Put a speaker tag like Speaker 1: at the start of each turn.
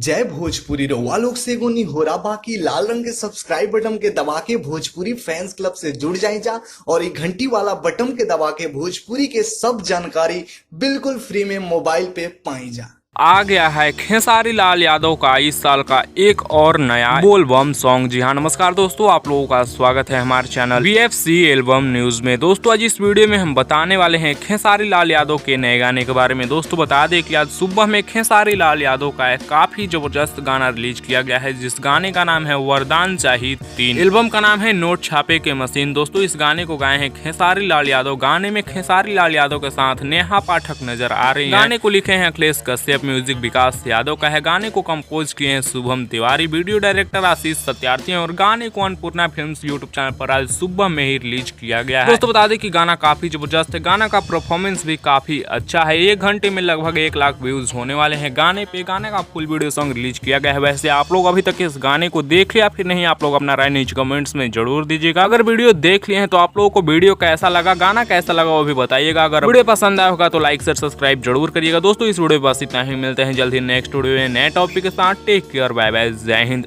Speaker 1: जय भोजपुरी रउआ लोग से एगो निहोरा बाकी लाल रंग के सब्सक्राइब बटन के दबा के भोजपुरी फैंस क्लब से जुड़ जाए जा और ये घंटी वाला बटन के दबा के भोजपुरी के सब जानकारी बिल्कुल फ्री में मोबाइल पे पाई जा।
Speaker 2: आ गया है खेसारी लाल यादव का इस साल का एक और नया बोलबम सॉन्ग। जी हाँ, नमस्कार दोस्तों, आप लोगों का स्वागत है हमारे चैनल BFC एल्बम न्यूज में। दोस्तों आज इस वीडियो में हम बताने वाले हैं खेसारी लाल यादव के नए गाने के बारे में। दोस्तों बता दें कि आज सुबह में खेसारी लाल यादव का एक काफी जबरदस्त गाना रिलीज किया गया है, जिस गाने का नाम है वरदान चाहिए 3। एल्बम का नाम है नोट छापे के मशीन। दोस्तों इस गाने को गाए हैं खेसारी लाल यादव। गाने में खेसारी लाल यादव के साथ नेहा पाठक नजर आ रही है। गाने को लिखे हैं अखिलेश कश्यप, म्यूजिक विकास यादव का है। गाने को कंपोज किए हैं शुभम तिवारी, वीडियो डायरेक्टर आशीष सत्यार्थी और गाने को अन्नपूर्णा फिल्म्स यूट्यूब चैनल पर आज सुबह में ही रिलीज किया गया है। दोस्तों बता दें कि गाना काफी जबरदस्त है, गाना का परफॉर्मेंस भी काफी अच्छा है। 1 घंटे में लगभग 1 लाख व्यूज होने वाले हैं गाने पे। गाने का फुल वीडियो सॉन्ग रिलीज किया गया है। वैसे आप लोग अभी तक इस गाने को देख लिया फिर नहीं, आप लोग अपना राय नीचे कमेंट्स में जरूर दीजिएगा। अगर वीडियो देख लिए हैं तो आप लोगों को वीडियो कैसा लगा, गाना कैसा लगा वो भी बताइएगा। अगर वीडियो पसंद आया होगा तो लाइक शेयर सब्सक्राइब जरूर करिएगा। दोस्तों इस वीडियो बस इतना ही, मिलते हैं जल्द ही नेक्स्ट वीडियो में नए टॉपिक के साथ। टेक केयर, बाय बाय, जय हिंद।